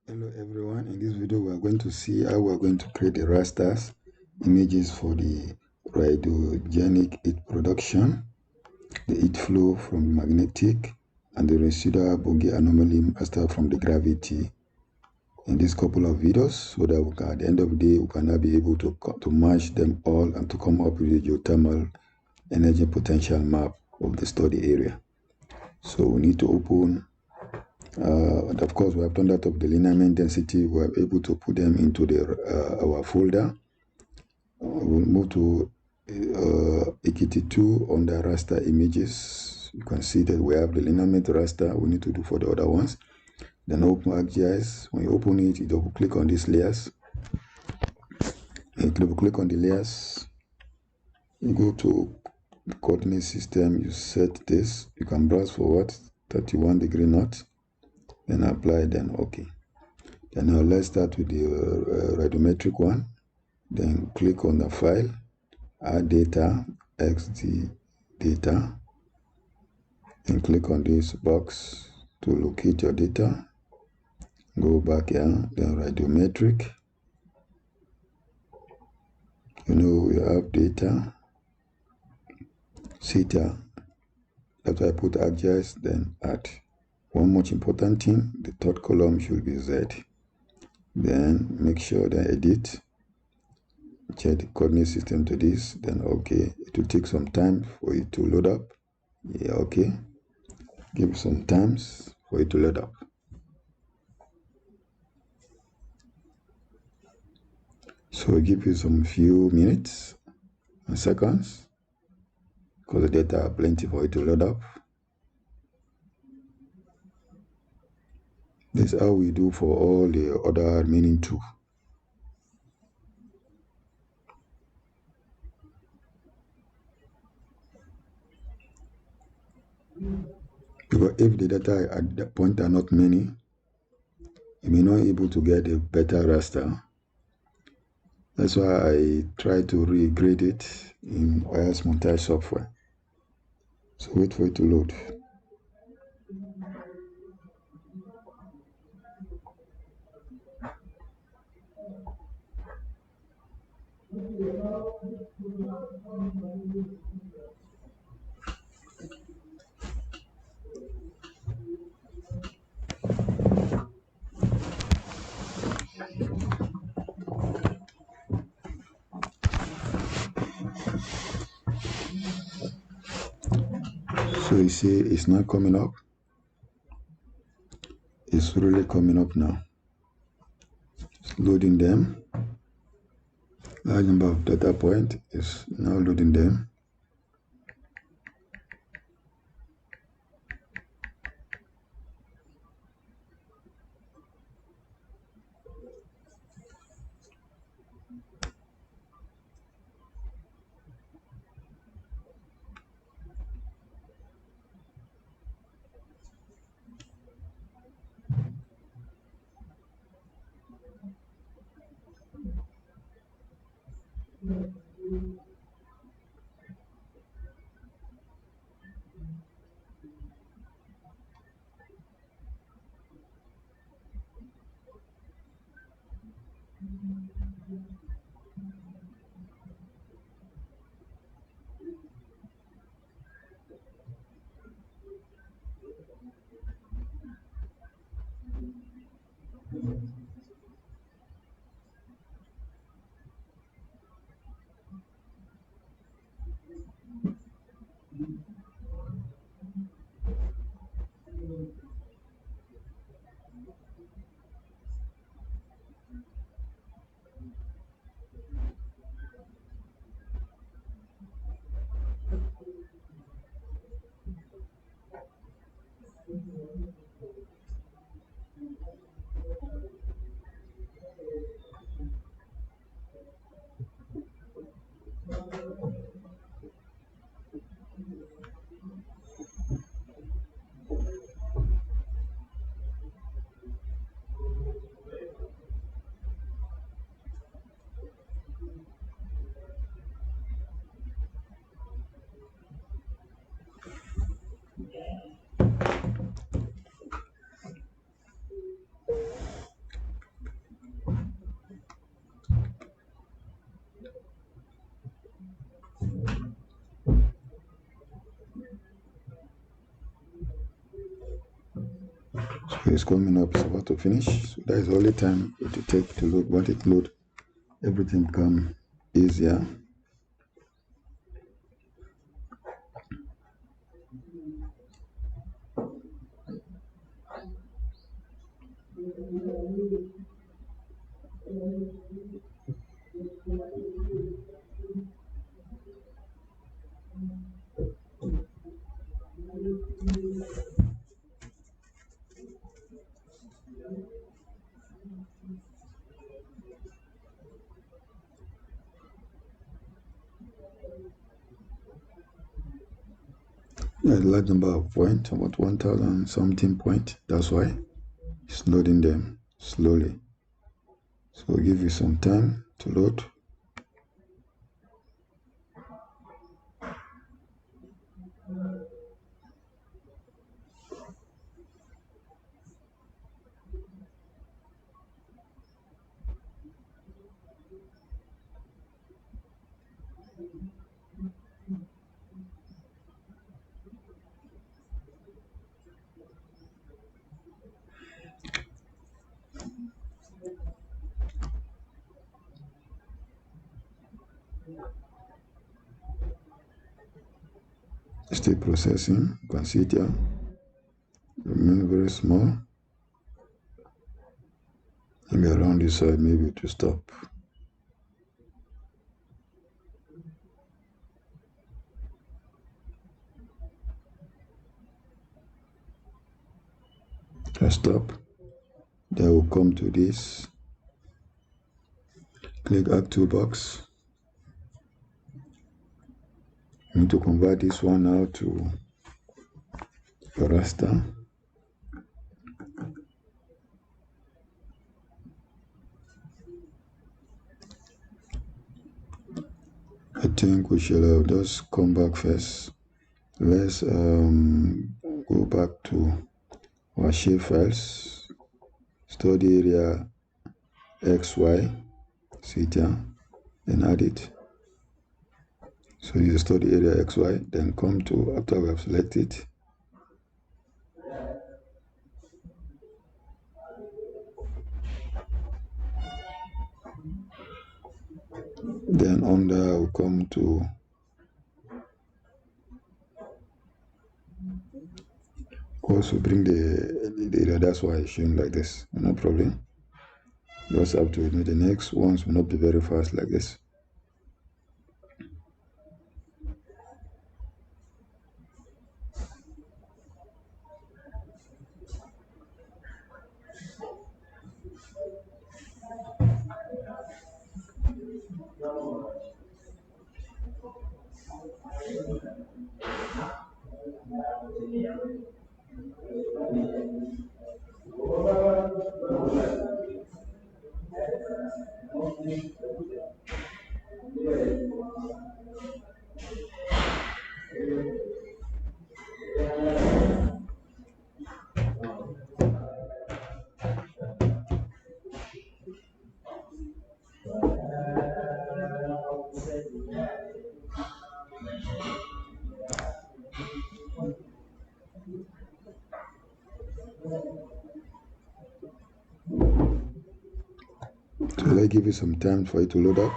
Hello everyone, in this video we are going to see how we are going to create the rasters images for the radiogenic heat production, the heat flow from magnetic, and the residual bogey anomaly raster from the gravity in this couple of videos, so that we can, at the end of the day we can now be able to match them all and to come up with a geothermal energy potential map of the study area. So we need to open and of course, we have turned out of the lineament density. We are able to put them into our folder. We'll move to EKT2 under raster images. You can see that we have the lineament raster. We need to do for the other ones. Then open ArcGIS. When you open it, you double click on these layers. You double click on the layers. You go to the coordinate system. You set this. You can browse for what? 31 degree north. Then apply. Then OK. And now let's start with the radiometric one. Then click on the file, add data, XD data, and click on this box to locate your data. Go back here, then radiometric. You have data, theta. That's why I put ArcGIS, then add. One much important thing, the third column should be Z. Then make sure that edit, check the coordinate system to this, then OK. It will take some time for it to load up. Yeah, OK. Give some time for it to load up. So give you some few minutes and seconds because the data are plenty for it to load up. This is how we do for all the other remaining two. Because if the data at that point are not many, you may not be able to get a better raster. That's why I try to regrade it in wires montage software. So wait for it to load. So you see it's not coming up. It's really coming up now. It's loading them. Large number of data points is now loading them. So it's coming up, it's about to finish. So that is the only time it will take to load. Once it load, everything come easier. A large number of points, about 1000 something point. That's why it's loading them slowly. So I'll give you some time to load. Still processing. You can see it here. Remain very small. Maybe around this side, maybe to stop. Stop. Then we'll come to this. Click Add Toolbox. You need to convert this one now to a raster. I think we should just come back first. Let's go back to our shape files. Study area XY. See it here. Then add it. So you study area XY. Then come to, after we have selected, then under we come to also bring the area. That's why it's showing like this. No problem. You also have to know the next ones will not be very fast like this. So let's give it some time for it to load up.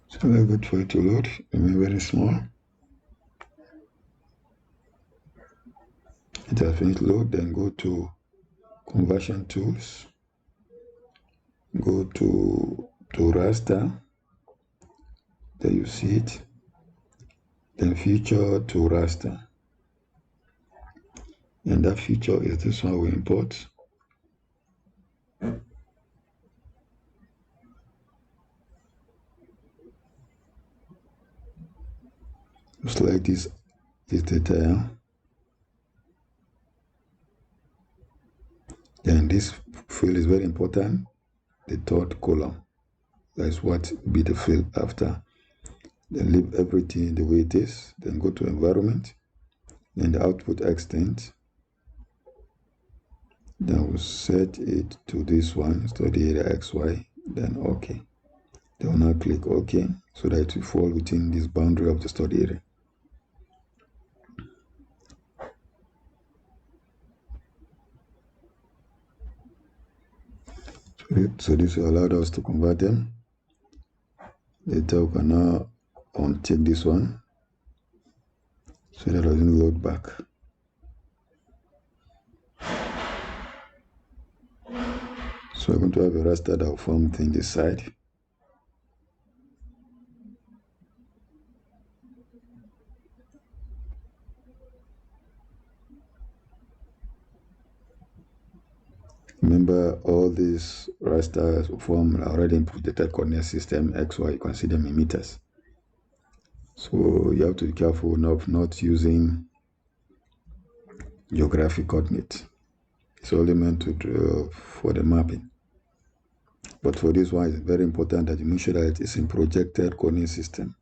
So let's wait for it to load. Remain very small. It has finished load. Then go to conversion tools. Go to to raster, then you see it, then feature to raster, and that feature is this one we import. Just like this data. Then this field is very important, the third column. That's what be the field after. Then leave everything the way it is. Then go to environment. Then the output extent. Then we'll set it to this one, study area XY. Then OK. Then we'll now click OK so that it will fall within this boundary of the study area. So this will allow us to convert them. Later we can now uncheck this one so that it doesn't load back. So we're going to have a raster that will form within this side. Remember, all these rasters form already input the third coordinate system XY. You can see them in meters. So you have to be careful of not using geographic coordinate. It's only meant to draw for the mapping. But for this one, it's very important that you make sure that it is in projected coordinate system.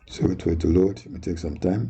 So wait for it to load. It may take some time.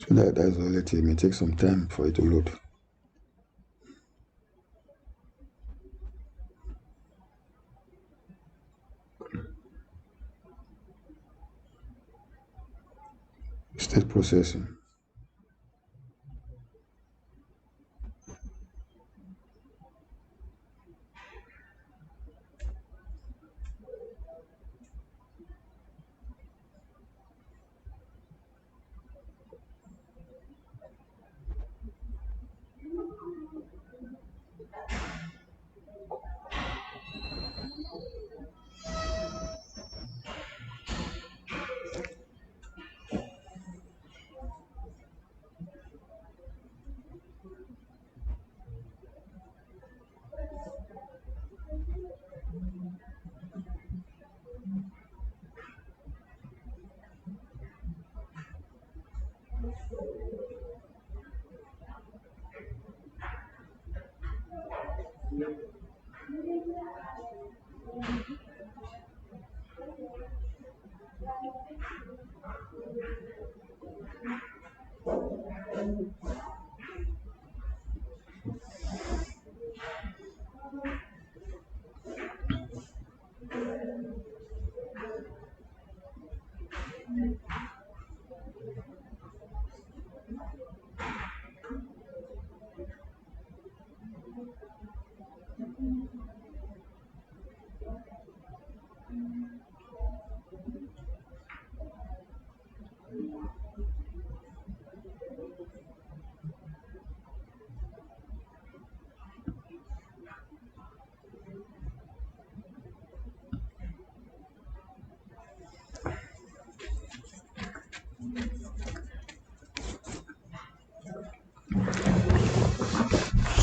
So that's all it may take some time for it to load. State processing.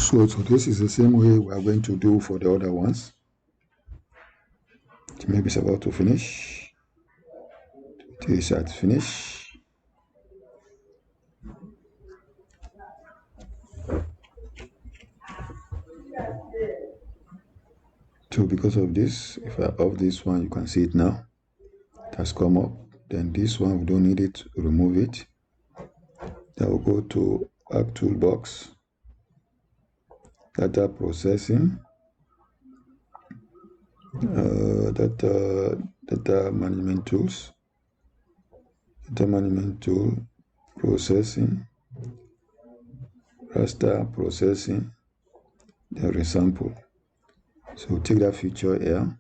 So this is the same way we are going to do for the other ones. Maybe it's about to finish. It is at finish. So because of this, if I off this one, you can see it now. It has come up. Then this one, we don't need it, remove it. Then we'll go to App Toolbox, Data Processing, Data Management Tools, Data Management Tool, Processing, Raster Processing, then Resample. So take that feature here.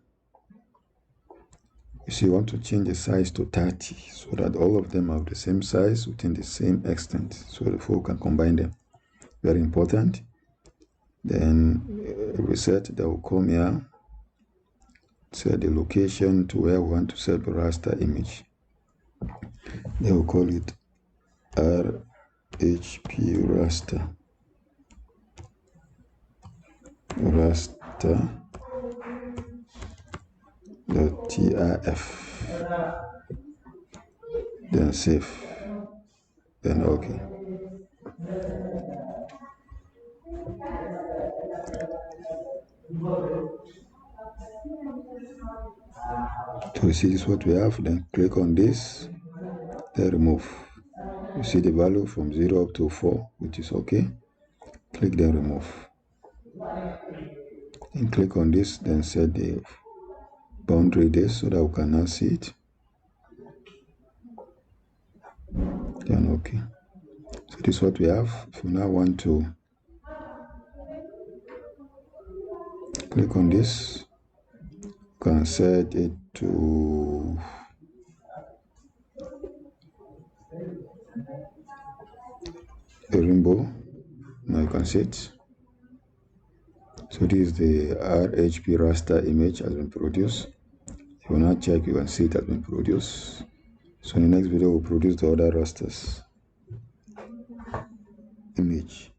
You see, you want to change the size to 30 so that all of them have the same size within the same extent, so the four can combine them. Very important. Then reset, that will come here. Set the location to where we want to set the raster image. They will call it RHP raster. Raster.tif. Then save. Then OK. So you see this is what we have. Then click on this. Then remove. You see the value from 0 up to 4, which is OK. Click then remove. And click on this, then set the boundary this so that we can now see it. Then OK. So this is what we have. If we now want to click on this, you can set it to a rainbow. Now you can see it. So this is the RHP raster image has been produced. If you now check, you can see it has been produced. So in the next video, we'll produce the other rasters image.